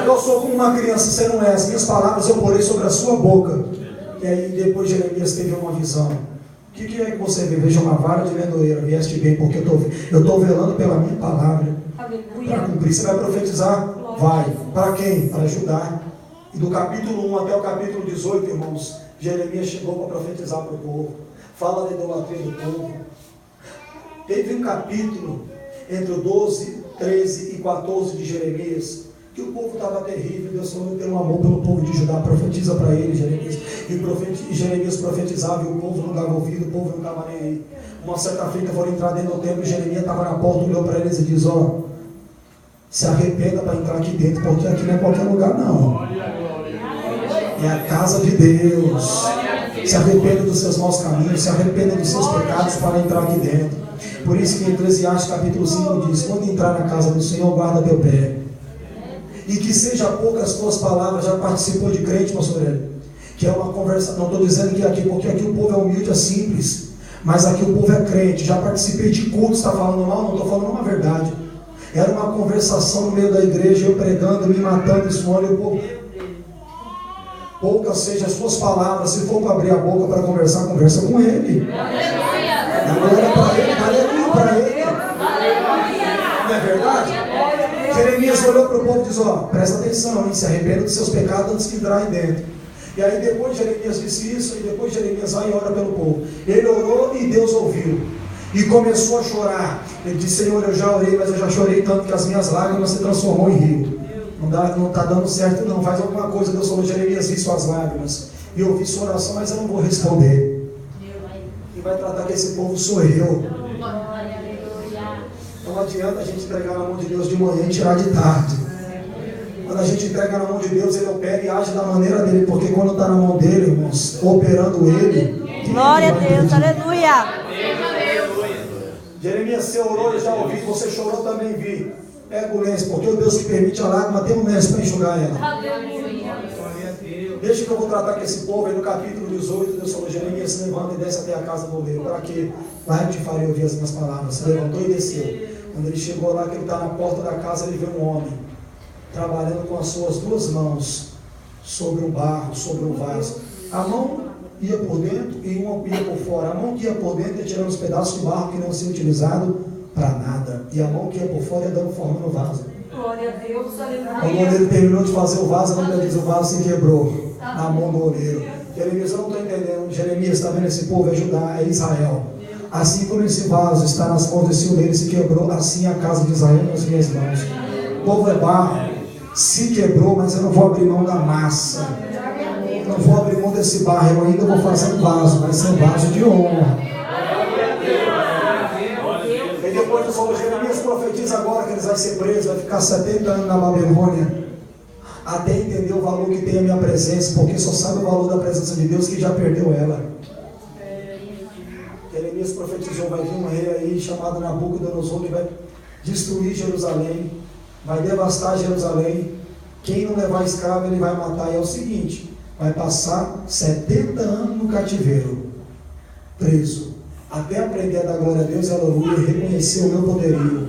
Eu sou como uma criança, você não é. As minhas palavras eu porei sobre a sua boca. E aí depois Jeremias teve uma visão. O que é que você vê? Veja uma vara de vendoeira, vieste bem, porque eu estou velando pela minha palavra. Para cumprir. Você vai profetizar? Vai. Para quem? Para ajudar. E do capítulo 1 até o capítulo 18, irmãos, Jeremias chegou para profetizar para o povo. Fala da idolatria do povo. Teve um capítulo entre o 12, 13 e 14 de Jeremias, que o povo estava terrível. Deus falou: tem um amor pelo povo de Judá, profetiza para ele, Jeremias. E Jeremias profetizava e o povo não dava ouvido, o povo não estava nem aí. Uma certa feita foram entrar dentro do templo e Jeremias estava na porta, olhou para eles e diz: ó, se arrependa para entrar aqui dentro, porque aqui não é qualquer lugar não. É a casa de Deus. Se arrependa dos seus maus caminhos, se arrependa dos seus pecados para entrar aqui dentro. Por isso que em Eclesiastes capítulo 5 diz: quando entrar na casa do Senhor, guarda teu pé. E que seja poucas tuas palavras. Já participou de crente, pastor Hélio? Que é uma conversa, não estou dizendo que aqui, porque aqui o povo é humilde, é simples, mas aqui o povo é crente. Já participei de cultos, está falando mal? Não estou falando uma verdade. Era uma conversação no meio da igreja, eu pregando, me matando, isso olha o povo. Poucas sejam as suas palavras. Se for para abrir a boca para conversar, conversa com ele. Agora para ele, aleluia para ele. Não é verdade? Jeremias olhou para o povo e disse: ó, presta atenção, hein? Se arrependa dos seus pecados antes de entrar aí dentro. E aí depois Jeremias disse isso, e depois Jeremias vai e ora pelo povo. Ele orou e Deus ouviu. E começou a chorar. Ele disse: Senhor, eu já orei, mas eu já chorei tanto que as minhas lágrimas se transformou em rio. Não está dando certo não, faz alguma coisa. Deus falou: Jeremias, vi suas lágrimas e eu ouvi sua oração, mas eu não vou responder. E vai tratar que esse povo sou eu. Não adianta a gente entregar na mão de Deus de manhã e tirar de tarde. Quando a gente entrega na mão de Deus, Ele opera e age da maneira dele, porque quando está na mão dele, irmãos, operando Ele. Glória a Deus, aleluia. Jeremias, você orou, eu já ouvi, você chorou, também vi. Pega o lenço, porque o Deus que permite a lágrima tem um lenço para enxugar ela. Deixa que eu vou tratar com esse povo. Aí no capítulo 18, Deus falou: Jeremias, se levanta e desce até a casa do oleiro. Para quê? Lá eu te farei ouvir as minhas palavras. Se levantou e desceu. Quando ele chegou lá, que ele está na porta da casa, ele vê um homem trabalhando com as suas duas mãos sobre um barro, sobre um vaso. A mão ia por dentro e uma ia por fora. A mão que ia por dentro ia tirando os pedaços de barro que não seria utilizado para nada. E a mão que ia por fora ia dando forma no vaso. Glória a Deus, aleluia. Quando o oleiro terminou de fazer o vaso, a Bíblia diz: o vaso se quebrou na mão do oleiro. Jeremias, eu não estou entendendo. Jeremias, está vendo, esse povo é Judá, é Israel. Assim como esse vaso está nas mãos desse oleiro e se quebrou, assim a casa de Israel nas minhas mãos. O povo é barro, se quebrou, mas eu não vou abrir mão da massa. Não vou abrir mão desse barro, eu ainda vou fazer um vaso, vai ser um vaso de honra. E depois Deus falou: Jeremias, profetiza agora que eles vão ser presos, vai ficar 70 anos na Babilônia, até entender o valor que tem a minha presença, porque só sabe o valor da presença de Deus que já perdeu ela. Jeremias profetizou: vai vir um rei aí chamado Nabucodonosor, que vai destruir Jerusalém, vai devastar Jerusalém. Quem não levar escravo ele vai matar. E é o seguinte: vai passar 70 anos no cativeiro, preso, até aprender a dar glória a Deus, aleluia, e reconhecer o meu poderio.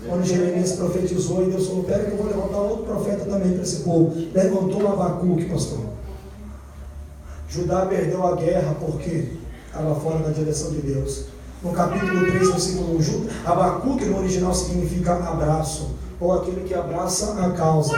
Quando Jeremias profetizou, e Deus falou: pera que eu vou levantar outro profeta também para esse povo. Levantou Abacuque, pastor. Judá perdeu a guerra porque estava fora da direção de Deus. No capítulo 3, versículo 1, Abacuque no original significa abraço, ou aquele que abraça a causa.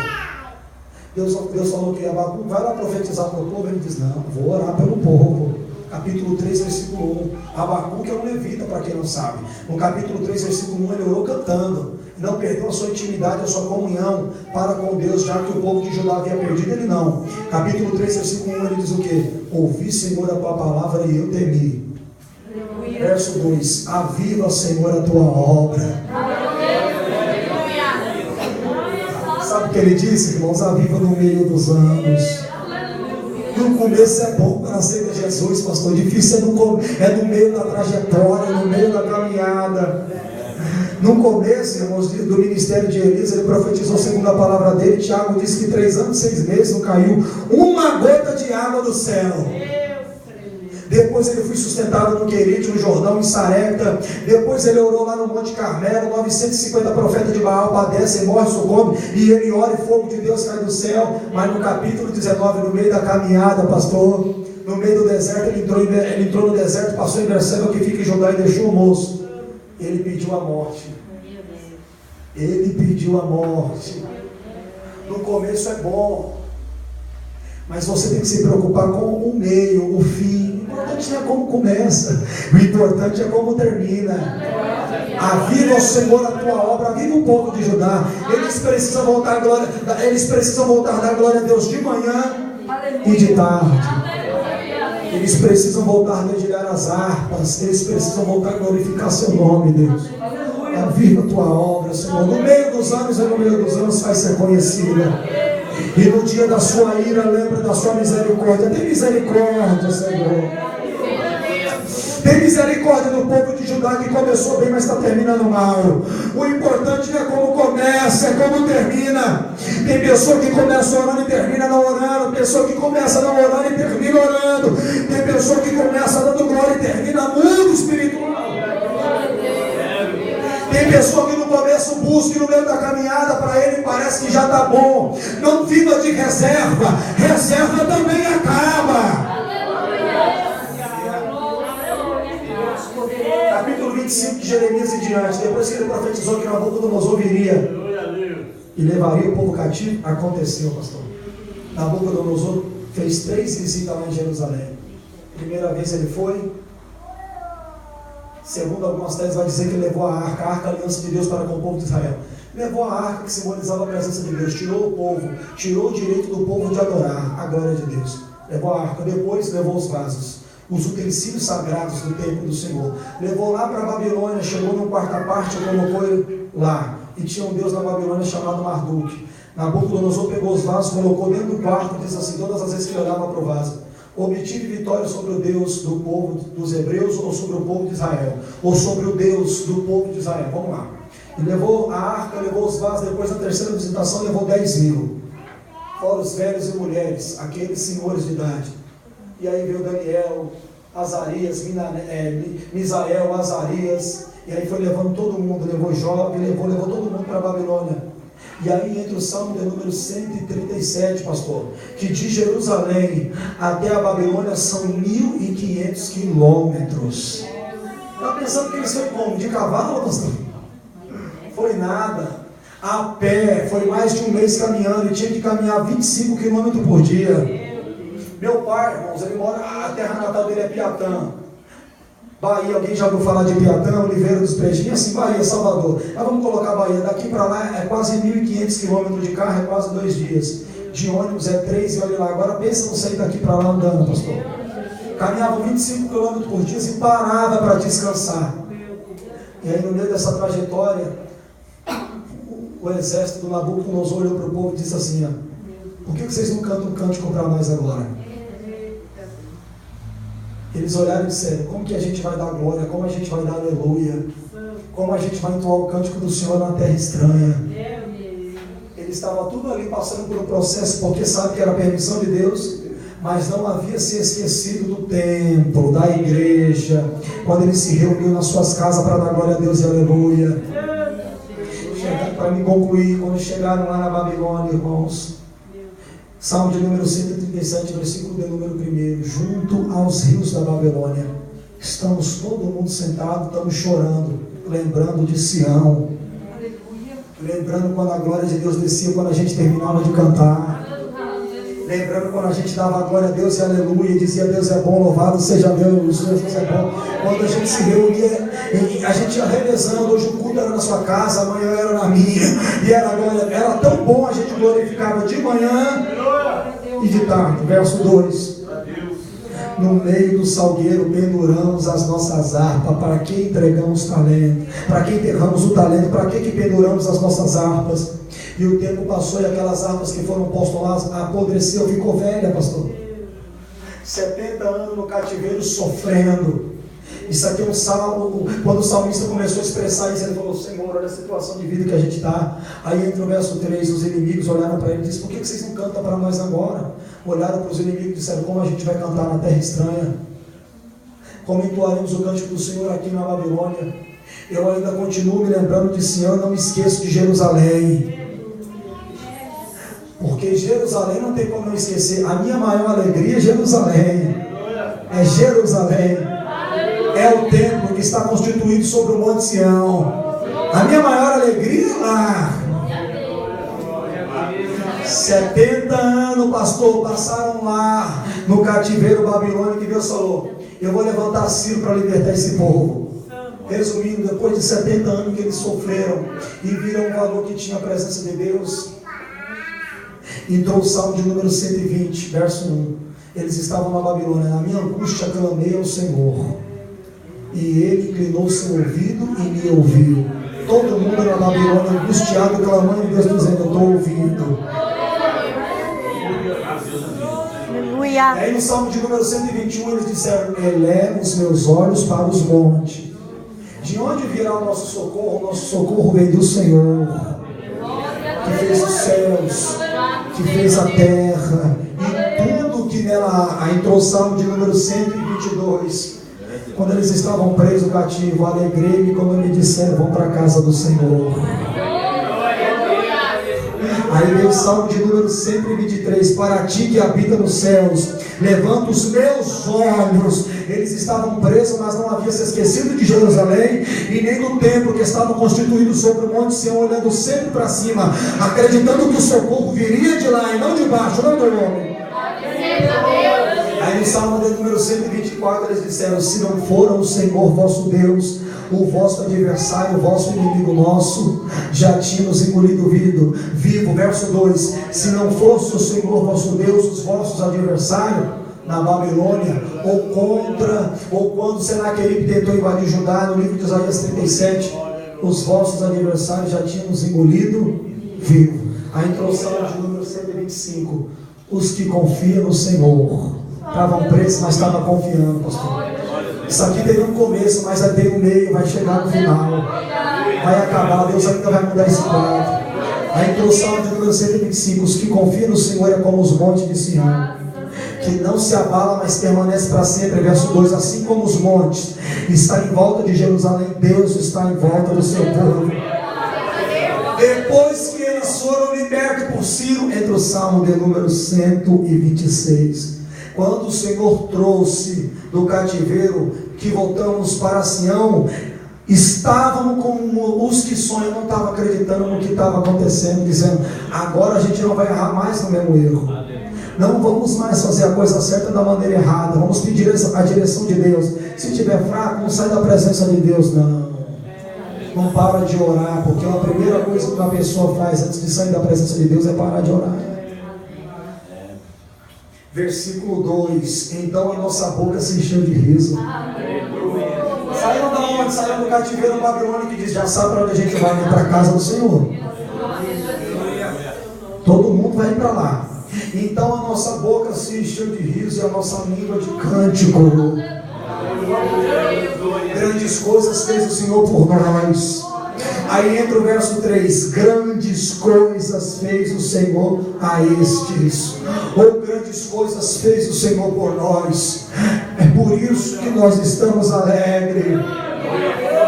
Deus falou que Abacuque vai lá profetizar para o povo. Ele diz: não, vou orar pelo povo. Capítulo 3, versículo 1. Abacuque é um levita, para quem não sabe. No capítulo 3, versículo 1, ele orou cantando. Não perdeu a sua intimidade, a sua comunhão para com Deus, já que o povo de Judá havia perdido, ele não. Capítulo 3, versículo 1, ele diz o quê? Ouvi, Senhor, a tua palavra e eu temi. Verso 2: aviva, Senhor, a tua obra. Sabe o que ele disse, irmãos? Aviva no meio dos anos. No começo é bom para aceitar Jesus, pastor. Difícil é no meio da trajetória, no meio da caminhada. No começo, irmãos, do ministério de Elias, ele profetizou segundo a palavra dele. Tiago disse que 3 anos e 6 meses não caiu uma gota de água do céu. Depois ele foi sustentado no Querite, no Jordão, em Sarepta. Depois ele orou lá no Monte Carmelo. 950 profetas de Baal padecem, morrem, sucumbe. E ele ora e fogo de Deus cai do céu. Mas no capítulo 19, no meio da caminhada, pastor, no meio do deserto, ele entrou no deserto, passou em Berseba, que fica em Judá, e deixou o moço. Ele pediu a morte. Ele pediu a morte. No começo é bom, mas você tem que se preocupar com o meio, o fim. O importante não é como começa, o importante é como termina. Aviva, o Senhor, a tua obra. Aviva o povo de Judá. Eles precisam voltar a glória, a dar glória a Deus de manhã e de tarde. Eles precisam voltar a dedilhar as harpas. Eles precisam voltar a glorificar seu nome, Deus. Aviva a tua obra, Senhor. No meio dos anos vai ser conhecida. E no dia da sua ira, lembra da sua misericórdia. Tem misericórdia, Senhor. Tem misericórdia do povo de Judá, que começou bem, mas está terminando mal. O importante não é como começa, é como termina. Tem pessoa que começa orando e termina não orando. Pessoa que começa não orando e termina orando. Tem pessoa que começa dando glória e termina mundo espiritual. Tem pessoa que no começo busca e no meio da caminhada para ele parece que já está bom. Não viva de reserva. Reserva também acaba. Capítulo 25 de Jeremias e diante. Depois que ele profetizou que Nabucodonosor viria e levaria o povo cativo, aconteceu, pastor. Nabucodonosor fez 3 visitas lá em Jerusalém. Primeira vez ele foi. Segundo algumas teses, vai dizer que ele levou a arca aliança de Deus para com o povo de Israel. Levou a arca que simbolizava a presença de Deus, tirou o povo, tirou o direito do povo de adorar a glória de Deus. Levou a arca, depois levou os vasos. os utensílios sagrados do templo do Senhor. Levou lá para a Babilônia, chegou numa quarta parte e colocou ele lá. E tinha um deus na Babilônia chamado Marduk. Nabucodonosor pegou os vasos, colocou dentro do quarto, diz assim, todas as vezes que ele olhava para o vaso: obtive vitória sobre o Deus do povo dos hebreus, ou sobre o povo de Israel, ou sobre o Deus do povo de Israel. Vamos lá. E levou a arca, levou os vasos. Depois da terceira visitação levou 10.000, fora os velhos e mulheres, aqueles senhores de idade. E aí veio Daniel, Azarias, Misael, Azarias, e aí foi levando todo mundo, levou jovem, levou todo mundo para a Babilônia. E aí entra o Salmo de número 137, pastor, que de Jerusalém até a Babilônia são 1.500 quilômetros. Está pensando que eles foram como? De cavalo, pastor? Foi nada. A pé, foi mais de um mês caminhando, e tinha que caminhar 25 quilômetros por dia. Meu pai, irmãos, ele mora, a terra natal dele é Piatã, Bahia. Alguém já ouviu falar de Piatã, Oliveira dos Brejinhos? Assim, Bahia, Salvador. Mas vamos colocar Bahia, daqui para lá é quase 1.500 quilômetros de carro, é quase 2 dias. De ônibus é 3, e olha lá. Agora pensa não sair daqui para lá andando, pastor. Caminhava 25 quilômetros por dia e parava para descansar. E aí no meio dessa trajetória, o exército do Nabucodonosor olhou para o povo e disse assim: por que vocês não cantam um cântico para nós agora? Eles olharam e disseram: como que a gente vai dar glória, como a gente vai dar aleluia, como a gente vai entoar o cântico do Senhor na terra estranha? Ele estava tudo ali passando por um processo, porque sabe que era a permissão de Deus, mas não havia se esquecido do templo, da igreja, quando ele se reuniu nas suas casas para dar glória a Deus e aleluia. Para me concluir, quando chegaram lá na Babilônia, irmãos, Salmo de número 137, versículo de número 1: junto aos rios da Babilônia, estamos todo mundo sentado, estamos chorando, lembrando de Sião, lembrando quando a glória de Deus descia, quando a gente terminava de cantar, lembrando quando a gente dava glória a Deus e aleluia, e dizia: Deus é bom, louvado seja Deus, Deus é bom. Quando a gente se reunia, a gente ia revezando. Hoje o culto era na sua casa, amanhã era na minha, e era tão bom, a gente glorificava de manhã e de tarde. Verso 2: no meio do salgueiro penduramos as nossas harpas. Para que entregamos talento? Para que enterramos o talento? Para que penduramos as nossas harpas? E o tempo passou, e aquelas harpas que foram postas lá apodreceu, ficou velha, pastor. 70 anos no cativeiro sofrendo. Isso aqui é um salmo. Quando o salmista começou a expressar isso, ele falou: Senhor, olha a situação de vida que a gente está. Aí entra o verso 3, os inimigos olharam para ele e disseram: por que vocês não cantam para nós agora? Olharam para os inimigos e disseram: como a gente vai cantar na terra estranha? Como entoaremos o cântico do Senhor aqui na Babilônia? Eu ainda continuo me lembrando de Sião, não me esqueço de Jerusalém. Porque Jerusalém não tem como eu esquecer. A minha maior alegria é Jerusalém. É Jerusalém. É o templo que está constituído sobre o Monte Sião. A minha maior alegria é lá. 70 anos, pastor, passaram lá no cativeiro babilônico, que Deus falou: eu vou levantar Ciro para libertar esse povo. Resumindo, depois de 70 anos que eles sofreram e viram o valor que tinha a presença de Deus, entrou o Salmo de número 120, verso 1. Eles estavam na Babilônia: na minha angústia clamei ao Senhor, e Ele inclinou seu ouvido e me ouviu. Todo mundo na Babilônia angustiado, clamando, e Deus dizendo: eu estou ouvindo. Aleluia. E aí no Salmo de número 121 eles disseram: eleva os meus olhos para os montes. De onde virá o nosso socorro? O nosso socorro vem do Senhor, que fez os céus, que fez a terra e tudo que nela há. Aí entrou o Salmo de número 122. Quando eles estavam presos cativos, alegrei-me quando me disseram: vão para a casa do Senhor. Aí veio o Salmo de número 123: para ti que habita nos céus, levanta os meus olhos. Eles estavam presos, mas não haviam se esquecido de Jerusalém e nem do templo que estava constituído sobre o Monte Sião, olhando sempre para cima, acreditando que o socorro viria de lá e não de baixo, não do homem. Aí no Salmo de número 124 eles disseram: se não for o Senhor vosso Deus, o vosso adversário, o vosso inimigo nosso, já tínhamos engolido vivo. Verso 2: se não fosse o Senhor vosso Deus, os vossos adversários, na Babilônia, ou quando Senaqueribe tentou invadir Judá, no livro de Isaías 37, os vossos adversários já tinham nos engolido vivo. A introdução de número 125, os que confiam no Senhor, estavam presos, mas estavam confiando, pastor. Isso aqui teve um começo, mas vai ter um meio, vai chegar no final, vai acabar, Deus ainda vai mudar esse quadro. A introdução de número 125, os que confiam no Senhor é como os montes de Sião, que não se abala, mas permanece para sempre. Verso 2, assim como os montes estão em volta de Jerusalém, Deus está em volta do seu povo. Depois que eles foram libertos por Ciro, entra o Salmo de número 126. Quando o Senhor trouxe do cativeiro, que voltamos para Sião, estávamos como os que sonham, não estavam acreditando no que estava acontecendo, dizendo, agora a gente não vai errar mais no mesmo erro. Não vamos mais fazer a coisa certa da maneira errada. Vamos pedir a direção de Deus. Se estiver fraco, não sai da presença de Deus, não. Não para de orar, porque a primeira coisa que uma pessoa faz antes de sair da presença de Deus é parar de orar. Versículo 2: então a nossa boca se encheu de riso. Saíram da onde? Saíram do cativeiro babilônico, que diz, já sabe para onde a gente vai, né? Para a casa do Senhor. Todo mundo vai para lá. Então a nossa boca se encheu de riso e a nossa língua de cântico. Grandes coisas fez o Senhor por nós. Aí entra o verso 3: grandes coisas fez o Senhor a estes. Ou grandes coisas fez o Senhor por nós. É por isso que nós estamos alegres.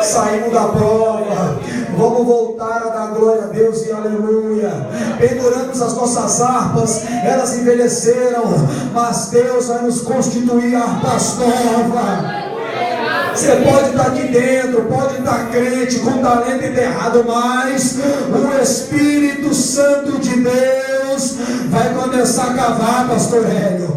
Saímos da prova, vamos voltar a dar glória a Deus e aleluia. Penduramos as nossas harpas, elas envelheceram, mas Deus vai nos constituir harpas novas. Você pode estar aqui dentro, pode estar crente, com talento enterrado, mas o Espírito Santo de Deus vai começar a cavar, pastor Hélio.